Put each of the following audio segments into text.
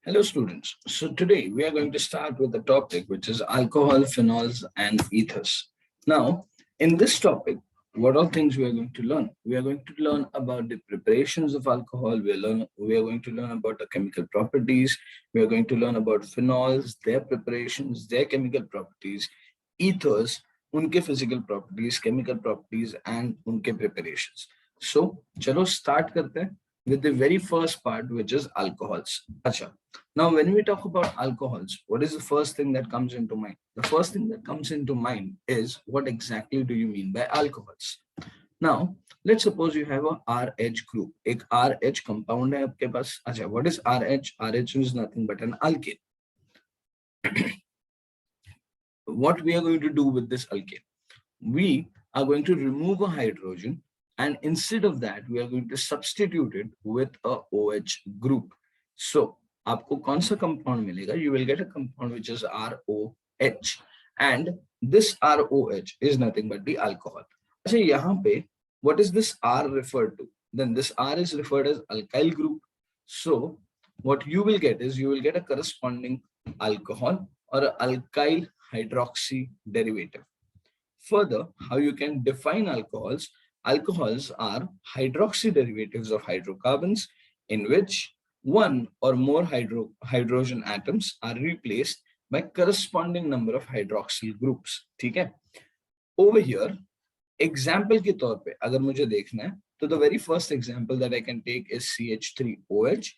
Hello students. So today we are going to start with the topic which is alcohol, phenols and ethers. Now in this topic, what all things we are going to learn? We are going to learn about the preparations of alcohol. We are going to learn about the chemical properties. We are going to learn about phenols, their preparations, their chemical properties, ethers, unke physical properties, chemical properties and unke preparations. So chalo start karte hain with the very first part which is alcohols. Acha. Now, when we talk about alcohols, what is the first thing that comes into mind? The first thing that comes into mind is what exactly do you mean by alcohols? Now, let's suppose you have a RH group. एक RH compound है आपके पास. अच्छा, what is RH? RH is nothing but an alkane. What we are going to do with this alkane? We are going to remove a hydrogen, and instead of that, we are going to substitute it with a OH group. So, आपको कौन सा compound मिलेगा? You will get a compound which is ROH, and this ROH is nothing but the alcohol. अच्छा, यहाँ पे what is this R referred to? Then this R is referred as alkyl group. So what you will get is you will get a corresponding alcohol or a alkyl hydroxy derivative. Further, how you can define alcohols? Alcohols are hydroxy derivatives of hydrocarbons in which one or more hydrogen atoms are replaced by corresponding number of hydroxyl groups. ठीक है? Over here, example के तौर पे अगर मुझे देखना है तो the very first example that I can take is CH3OH.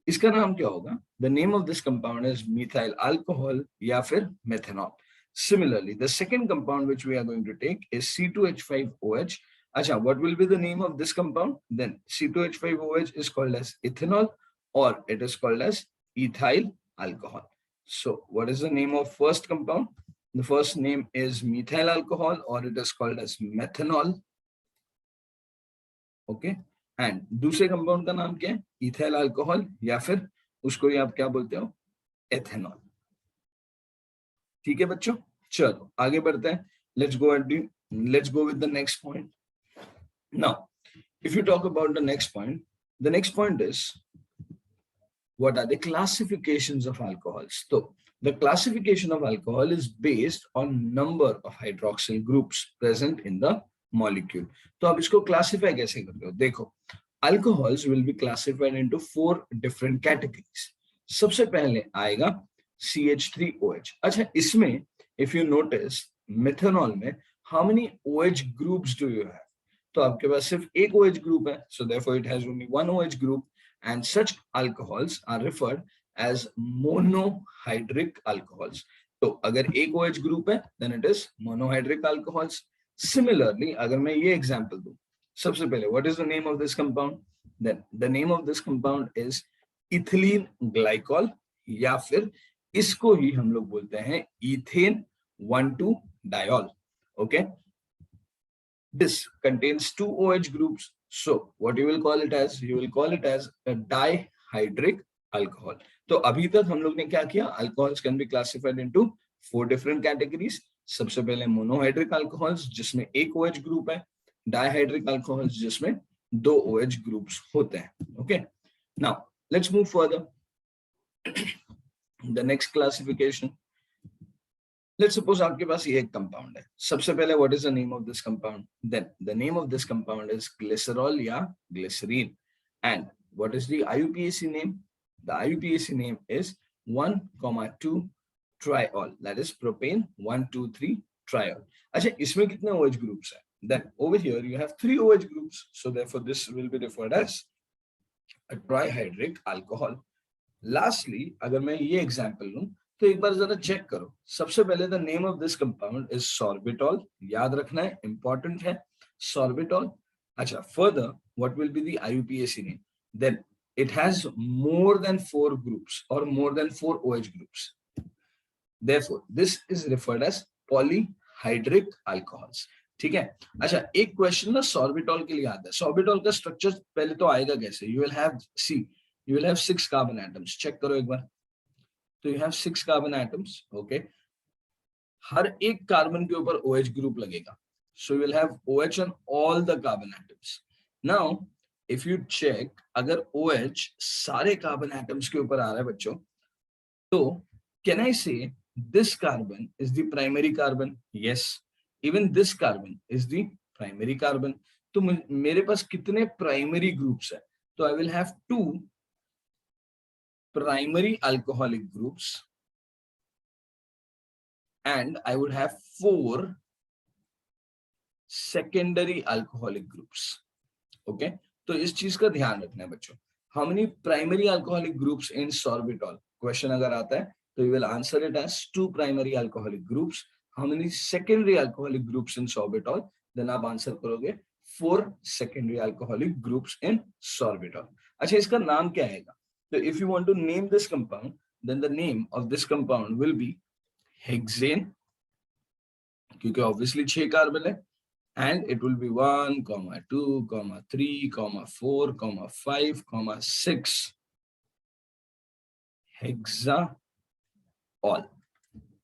इसका नाम क्या होगा? The name of this compound is methyl alcohol या फिर methanol. Similarly, the second compound which we are going to take is C2H5OH. Acha, what will be the name of this compound? Then C2H5OH is called as ethanol or it is called as ethyl alcohol. So what is the name of first compound? The first name is methyl alcohol or it is called as methanol. Okay. And दूसरे compound का नाम क्या है? Ethyl alcohol या फिर उसको ही आप क्या बोलते हो? Ethanol. ठीक है बच्चों, चलो आगे बढ़ते हैं. Let's go with the next point. Now, if you talk about the next point is what are the classifications of alcohols? So the classification of alcohol is based on number of hydroxyl groups present in the molecule. तो आप इसको classify कैसे करते हो? देखो, alcohols will be classified into 4 different categories. सबसे पहले आएगा CH3OH. अच्छा, इसमें if you notice methanol में how many OH groups do you have? तो आपके पास सिर्फ एक OH group है, so therefore it has only one OH group, and such alcohols are referred as monohydric alcohols. तो अगर एक OH group है then it is monohydric alcohols. Similarly, अगर मैं ये example दूं, सबसे पहले what is the name of this compound? Then the name of this compound is ethylene glycol या फिर इसको ही हम लोग बोलते हैं ethane 1,2-diol. Okay, this contains 2 OH groups, so what you will call it as? You will call it as a dihydric alcohol. तो अभी तक हम लोग ने क्या किया? Alcohols can be classified into 4 different categories. सबसे पहले monohydric alcohols जिसमें एक OH group है, dihydric alcohols जिसमें 2 OH groups होते हैं. Okay, now let's move further. The next classification. Let's suppose आपके पास ये एक compound है. सबसे पहले what is the name of this compound? Then the name of this compound is glycerol या glycerine. And what is the IUPAC name? The IUPAC name is 1,2 triol. That is propane 1,2,3 triol. अच्छा, इसमें कितने OH groups हैं? Then over here you have 3 OH groups. So therefore this will be referred as a trihydric alcohol. Lastly, अगर मैं ये example लूं तो एक बार जरा चेक करो. सबसे पहले the name of this compound is sorbitol. याद रखना है, important है, sorbitol. अच्छा, further what will be the IUPAC name? Then it has more than 4 groups or more than 4 OH groups. Therefore this is referred as polyhydric alcohols. ठीक है. अच्छा, एक question ना sorbitol के लिए आता है. sorbitol का स्ट्रक्चर पहले तो आएगा कैसे? You will have 6 carbon atoms. Check करो एक बार. तो you have 6 carbon atoms. Okay, हर एक कार्बन के ऊपर OH group लगेगा. So you will have OH on all the carbon atoms. Now if you check, अगर OH सारे carbon atoms के ऊपर आ रहा है बच्चों, तो can I say this carbon is the primary carbon? Yes. Even this carbon is the primary carbon. तो मेरे पास कितने प्राइमरी ग्रुप्स है? तो I will have 2 primary alcoholic groups and I would have 4 secondary alcoholic groups. Okay, तो इस चीज का ध्यान रखना है बच्चों. How many primary alcoholic groups in sorbitol? Question अगर आता है तो you will answer it as 2 primary alcoholic groups. How many secondary alcoholic groups in sorbitol? Then आप आंसर करोगे 4 secondary alcoholic groups in sorbitol. अच्छा, इसका नाम क्या आएगा? तो if you want to name this compound, then the name of this compound will be hexane, क्योंकि obviously 6 carbon है, and it will be 1, 2, 3, 4, 5, 6 hexaol.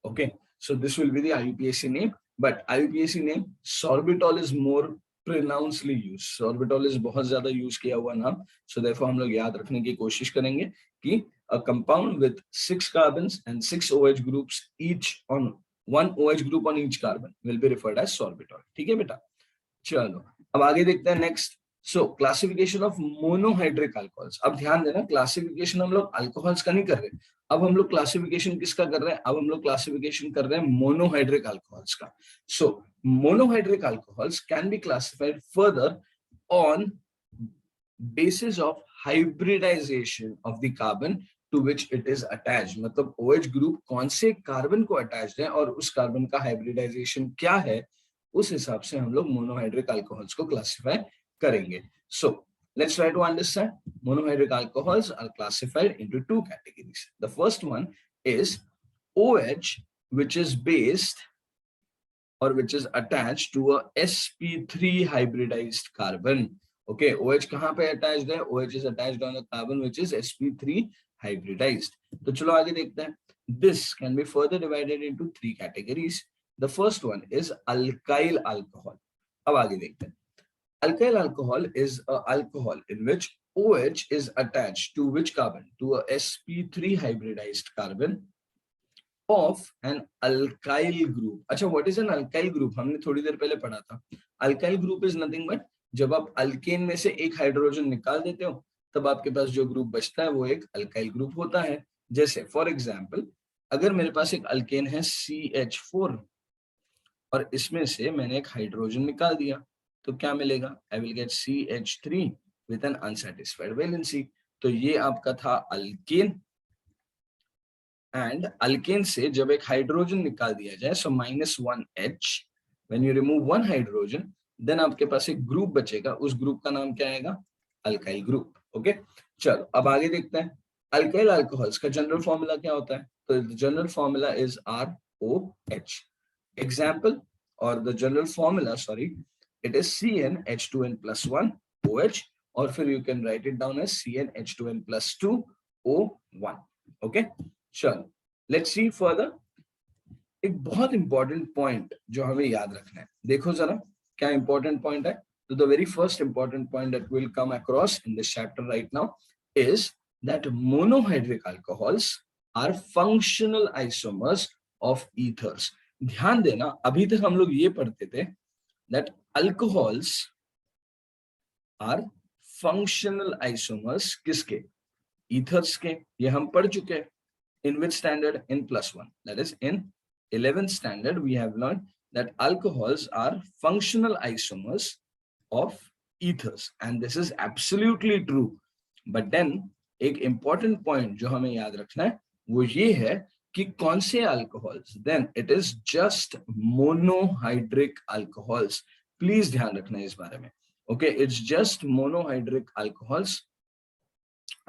Okay, so this will be the IUPAC name, but IUPAC name sorbitol is more pronouncedly used. Sorbitol is बहुत ज्यादा use किया हुआ नाम, so therefore हम लोग याद रखने की कोशिश करेंगे कि a compound with 6 carbons and 6 OH groups each on 1 OH group on each carbon will be referred as sorbitol. ठीक है बेटा? चलो अब आगे देखते हैं next. So classification of monohydric alcohols. अब ध्यान देना, क्लासिफिकेशन हम लोग अल्कोहल्स का नहीं कर रहे, अब हम लोग क्लासिफिकेशन किसका कर रहे हैं? अब हम लोग क्लासिफिकेशन कर रहे हैं मोनोहाइड्रिक अल्कोहल्स का. So monohydric alcohols can be classified further on basis of hybridization of the carbon to which it is attached. मतलब OH ग्रुप कौन से कार्बन को अटैच्ड है और उस कार्बन का हाइब्रिडाइजेशन क्या है, उस हिसाब से हम लोग मोनोहाइड्रिक अल्कोहल्स को क्लासिफाई करेंगे. सो let's try to understand. Monohydric alcohols are classified into 2 categories. The first one is OH, which is based or which is attached to a sp3 hybridized carbon. Okay, OH कहाँ पे attached है? OH is attached on a carbon which is sp3 hybridized. तो चलो आगे देखते हैं. This can be further divided into 3 categories. The first one is alkyl alcohol. अब आगे देखते हैं. Alkyl alcohol is an alcohol in which OH is attached to which carbon? To a sp3 hybridized carbon of an alkyl group. अच्छा, what is an alkyl group? हमने थोड़ी देर पहले पढ़ा था. Alkyl group is nothing but जब आप alkane में से एक हाइड्रोजन निकाल देते हो तब आपके पास जो ग्रुप बचता है वो एक अल्काइल ग्रुप होता है. जैसे फॉर एग्जांपल, अगर मेरे पास एक अल्केन है CH4 और इसमें से मैंने एक हाइड्रोजन निकाल दिया तो क्या मिलेगा? I will get CH3 with an unsatisfied valency. तो ये आपका था अल्केन, एंड अल्केन से जब एक हाइड्रोजन निकाल दिया जाए, so -1H, when you remove 1 hydrogen, then आपके पास एक ग्रुप बचेगा. उस ग्रुप का नाम क्या आएगा? Alkyl group. ओके, चलो अब आगे देखते हैं. अल्काइल अल्कोहल्स का जनरल फॉर्मूला क्या होता है? तो general formula is ROH. Example or the general formula, sorry, it is CnH2n+1 OH, और फिर you can write it down as CnH2n+2 O1. okay, चलो let's see further. एक बहुत इंपॉर्टेंट पॉइंट जो हमें याद रखना है, देखो जरा क्या इंपॉर्टेंट पॉइंट है. तो the very first important point that will come across in this chapter right now is that monohydric alcohols are functional isomers of ethers. ध्यान देना, अभी तक हम लोग ये पढ़ते थे that alcohols are functional isomers किसके? ethers के. ये हम पढ़ चुके हैं. In which standard? In +1. That is in 11th standard we have learned that alcohols are functional isomers of ethers, and this is absolutely true. But then एक important point जो हमें याद रखना है वो ये है कि कौन से alcohols? Then it is just monohydric alcohols. Please ध्यान रखना है इस बारे में. Okay, it's just monohydric alcohols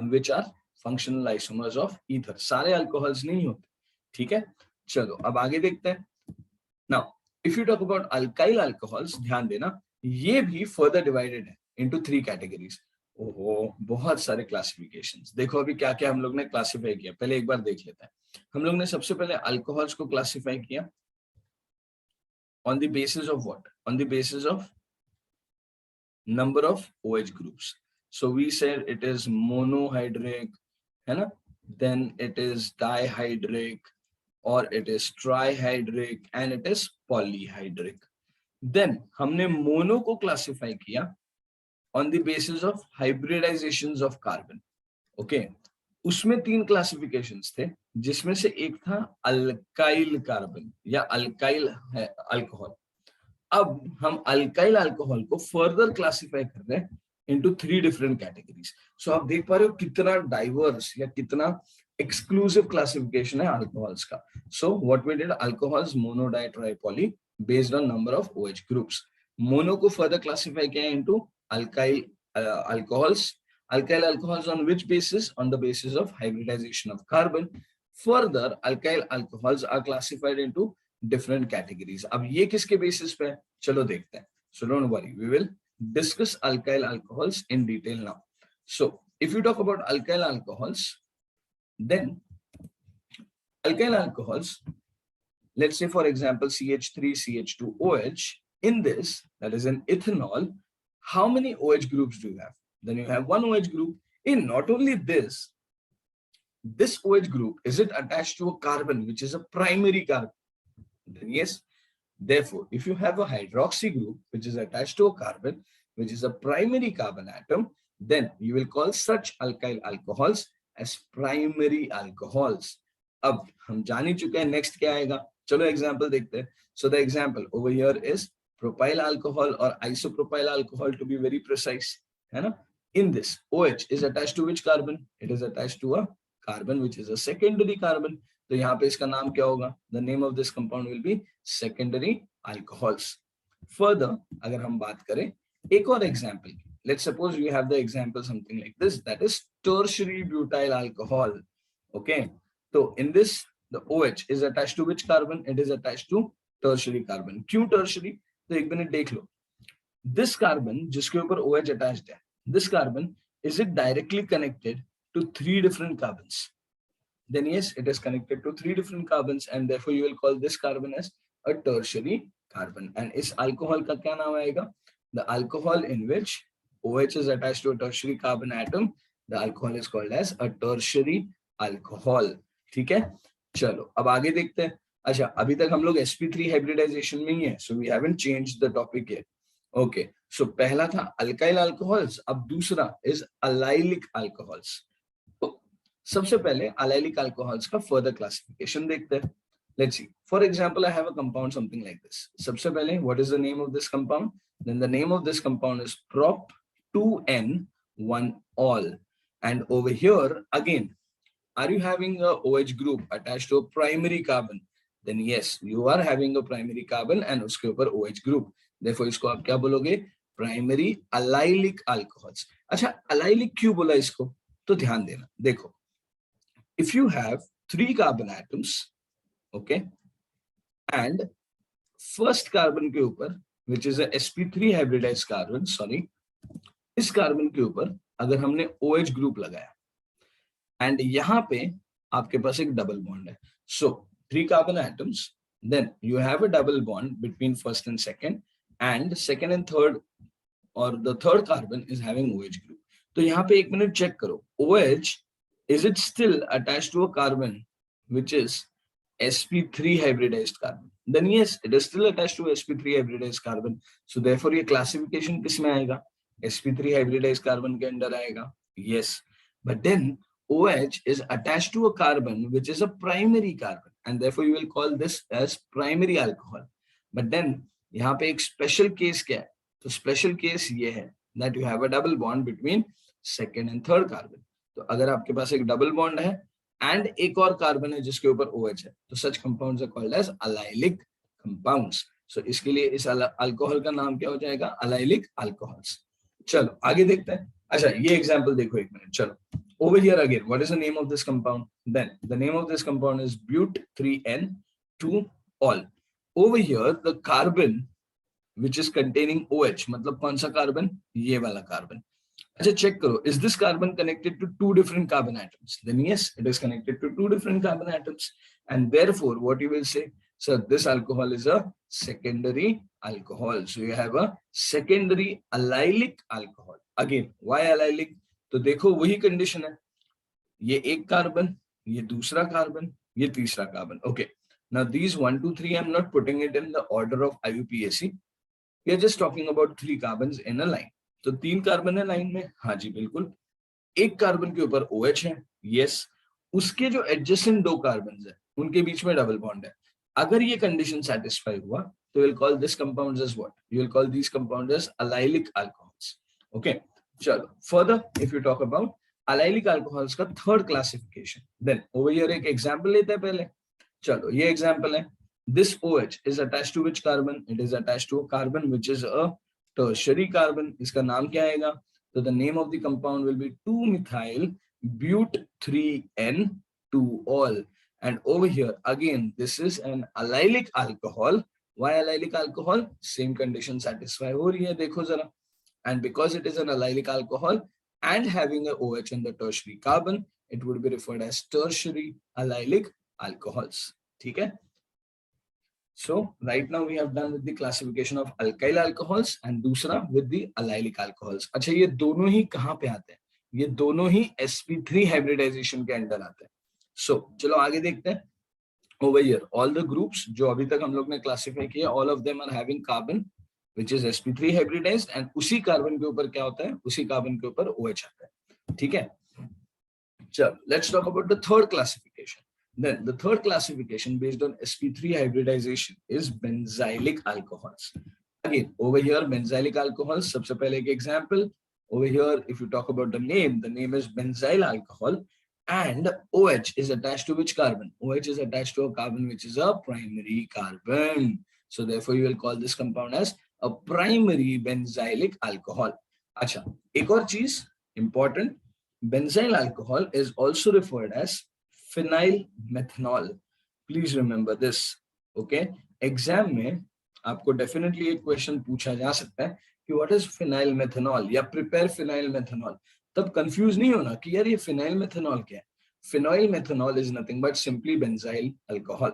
which are functional isomers of ether. सारे अल्कोहल्स नहीं होते. ठीक है, चलो अब आगे देखते हैं. Now if you talk about alkyl alcohols, ध्यान देना ये भी फर्दर डिवाइडेड है इनटू 3 कैटेगरीज. ओहो, बहुत सारे क्लासिफिकेशंस. देखो अभी क्या क्या हम लोग ने क्लासिफाई किया, पहले एक बार देख लेते हैं. हम लोग ने सबसे पहले अल्कोहल्स को क्लासिफाई किया on the basis of what? On the basis of number of OH groups. So we said it is monohydric, है ना, then it is dihydric, or it is trihydric, and it is polyhydric. Then हमने mono को classify किया on the basis of hybridizations of carbon. Okay, उसमें 3 classifications थे, जिसमें से एक था अल्काइल कार्बन या अल्काइल अल्कोहल. अब हम अल्काइल अल्कोहल को फर्दर क्लासिफाई कर रहे हैं into 3 different categories. So आप देख पा रहे हो कितना डाइवर्स या कितना एक्सक्लूसिव क्लासिफिकेशन है अल्कोहल्स का. So what we did, alcohols mono di tri poly based on number of OH groups. Mono को फर्दर क्लासिफाई किया into alkyl alcohols. Alkyl alcohols on which basis? On the basis of hybridization of carbon. Further, alkyl alcohols are classified into different categories. अब ये किसके basis पे? चलो देखते हैं. So don't worry, we will discuss alkyl alcohols in detail now. So if you talk about alkyl alcohols, then alkyl alcohols, let's say for example CH3 CH2OH, in this, that is an ethanol, how many OH groups do you have? Then you have one OH group. In not only this OH group, is it attached to a carbon which is a primary carbon? Then yes. Therefore, if you have a hydroxy group which is attached to a carbon which is a primary carbon atom, then you will call such alkyl alcohols as primary alcohols. अब हम जान ही चुके हैं next क्या आएगा. चलो example देखते हैं. So the example over here is propyl alcohol or isopropyl alcohol, to be very precise, है ना. In this, OH is attached to which carbon? It is attached to a carbon which is a secondary carbon. तो यहाँ पे इसका नाम क्या होगा? The name of this compound will be secondary alcohols. Further, अगर हम बात करें एक और example, let's suppose we have the example something like this, that is tertiary butyl alcohol. Okay, so in this the OH is attached to which carbon? It is attached to tertiary carbon. क्यों tertiary? तो एक minute देख लो. This carbon जिसके ऊपर OH attached है, this carbon, is it directly connected to 3 different carbons? Then yes, it is connected to 3 different carbons, and therefore you will call this carbon as a tertiary carbon. And इस alcohol का क्या नाम आएगा? The alcohol in which OH is attached to a tertiary carbon atom, the alcohol is called as a tertiary alcohol. ठीक है, चलो अब आगे देखते हैं. अच्छा, अभी तक हम लोग sp3 hybridization में ही है, so we haven't changed the topic yet. Okay, so पहला था alkyl alcohols, अब दूसरा is allylic alcohols. सबसे पहले allylic alcohols का further classification देखते हैं. Let's see. For example, I have a compound something like this. सबसे पहले, what is the name of this compound? Then the name of this compound is prop 2N1-ol. And over here again, are you having a OH group attached to a primary carbon? Then yes, you are having a primary carbon and उसके ऊपर OH group. Therefore इसको आप क्या बोलोगे? Primary allylic alcohols. अच्छा, allylic क्यों बोला इसको? तो ध्यान देना. देखो, if you have 3 carbon atoms, okay, and first carbon के ऊपर, which is a sp3 hybridized carbon, sorry, इस carbon के ऊपर अगर हमने OH group लगाया, and यहाँ पे आपके पास एक double bond है. So 3 carbon atoms, then you have a double bond between first and second and third, or the third carbon is having OH group. तो यहाँ पे एक मिनट चेक करो, OH, is it still attached to a carbon which is sp3 hybridized carbon? Then yes, it is still attached to sp3 hybridized carbon. So therefore ये classification किस में आएगा? sp3 hybridized carbon के अंदर आएगा. Yes, but then OH is attached to a carbon which is a primary carbon, and therefore you will call this as primary alcohol. But then यहाँ पे एक special case क्या है? तो special case ये है that you have a double bond between second and third carbon. तो अगर आपके पास एक डबल बॉन्ड है एंड एक और कार्बन है जिसके ऊपर OH है, तो such compounds are called as allylic compounds. So इसके लिए इस अल्कोहल का नाम क्या हो जाएगा? allylic alcohols. चलो आगे देखते हैं. अच्छा, ये एग्जांपल देखो एक मिनट. चलो, over here again, what is the name of this compound? Then the name of this compound is but3n2-ol. Over here the carbon which is containing OH, मतलब कौन सा कार्बन? ये वाला कार्बन. अच्छा, चेक करो, is this carbon connected to 2 different carbon atoms? Then yes, it is connected to 2 different carbon atoms, and therefore what you will say, so this alcohol is a secondary alcohol. So you have a secondary allylic alcohol. Again, why allylic? तो देखो वही condition है, ये एक carbon, ये दूसरा carbon, ये तीसरा carbon. Okay, now these 1 2 3 I'm not putting it in the order of IUPAC. We are just talking about 3 carbons in a line. तो 3 कार्बन है लाइन में, हाँ जी बिल्कुल. एक कार्बन के ऊपर OH है, यस. उसके जो एडजेसेंट 2 कार्बन है उनके बीच में डबल बॉन्ड है. अगर ये कंडीशन सेटिस्फाई हुआ तो we'll call this compounds as what? You will call these compounds as allylic alcohols. Okay, चलो. Further, if you talk about allylic alcohols का third classification, then over here एक example लेते हैं पहले. चलो, ये example है. This OH is attached to which carbon? It is attached to a carbon which is a tertiary carbon. इसका नाम क्या आएगा? So the name of the compound will be 2-methyl but 3N2-ol. And over here again, this is an allylic alcohol. Why allylic alcohol? Same condition satisfy हो रही है, देखो जरा. And because it is an allylic alcohol and having a OH in the tertiary carbon, it would be referred as tertiary allylic alcohols. ठीक है? So right now we have done with the classification of alkyl alcohols and दूसरा with the allylic alcohols. अच्छा, ये दोनों ही कहाँ पे आते हैं? ये दोनों ही sp3 hybridization के अंडर आते हैं. So चलो आगे देखते हैं. Over here, all the groups जो अभी तक हम लोग ने classify किया, all of them are having carbon which is sp3 hybridized and उसी कार्बन के ऊपर क्या होता है? उसी कार्बन के ऊपर OH आता है. ठीक है? चलो, let's talk about the third classification. Then the third classification based on sp3 hybridization is benzylic alcohols. Again, over here benzylic alcohols, सबसे पहले एक example. Over here, if you talk about the name is benzyl alcohol and OH is attached to which carbon? OH is attached to a carbon which is a primary carbon. So therefore you will call this compound as a primary benzylic alcohol. अच्छा, एक और चीज important, benzyl alcohol is also referred as phenyl methanol. Please remember this. Okay, exam में आपको definitely एक question पूछा जा सकता है कि what is phenyl methanol या prepare phenyl methanol. तब confuse नहीं होना कि यार ये phenyl methanol क्या है. Phenyl methanol is nothing but simply benzyl alcohol.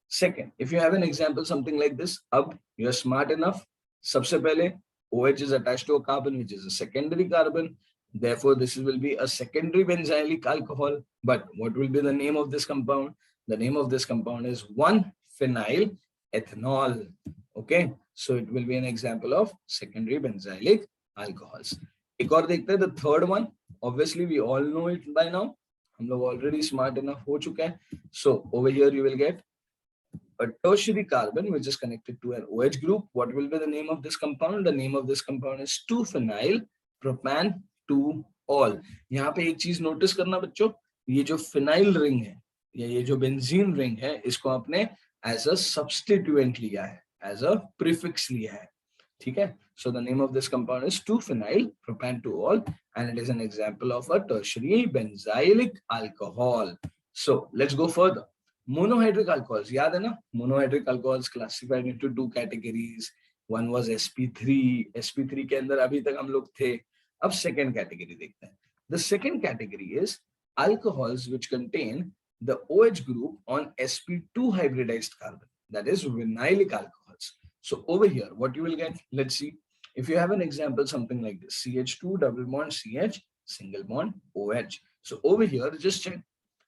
Second, if you have an example something like this, अब you are smart enough. सबसे पहले OH is attached to a carbon which is a secondary carbon. Therefore, this will be a secondary benzylic alcohol. But what will be the name of this compound? The name of this compound is 1-phenyl ethanol. Okay, so it will be an example of secondary benzylic alcohols. एक और देखते हैं, the third one. Obviously, we all know it by now. हम लोग already smart enough हो चुके हैं. So over here you will get a tertiary carbon which is connected to an OH group. What will be the name of this compound? The name of this compound is 2-phenyl propan-2-ol. यहाँ पे एक चीज notice करना बच्चों, ये जो phenyl ring है या ये जो बेंजीन रिंग है, इसको आपने एज अ सब्स्टिट्यूएंट लिया है, एज अ प्रीफिक्स लिया है. ठीक है? So the name of this compound is 2-phenyl propan-2-ol and it is an example of a tertiary benzylic alcohol. So let's go further. Monohydric alcohols, याद है ना? Monohydric alcohols classified into 2 categories. One was sp3. sp3 के अंदर अभी तक हम लोग थे. अब second category देखते हैं. The second category is alcohols which contain the OH group on sp2 hybridized carbon. That is vinylic alcohols. So over here, what you will get? Let's see. If you have an example, something like this: CH2 double bond CH single bond OH. So over here, just check.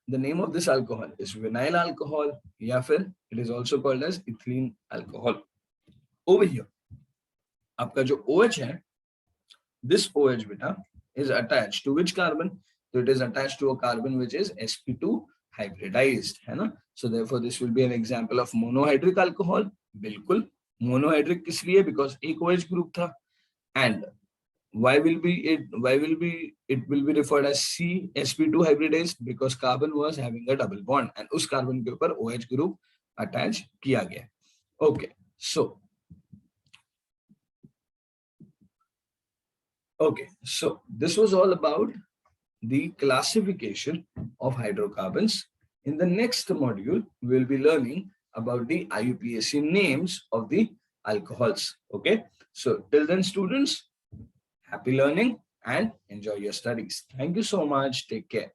The name of this alcohol is vinyl alcohol, या फिर it is also called as ethylene alcohol. Over here, आपका जो OH है, this OH beta is attached to which carbon? So it is attached to a carbon which is sp2 hybridized, है ना? So therefore this will be an example of monohydric alcohol. बिल्कुल monohydric किस लिए? Because एक OH group था. And why will it will be referred as sp2 hybridized? Because carbon was having a double bond and उस carbon के ऊपर OH group attach किया गया. Okay, so this was all about the classification of hydrocarbons. In the next module, we will be learning about the IUPAC names of the alcohols. Okay, so till then, students, happy learning and enjoy your studies. Thank you so much. Take care.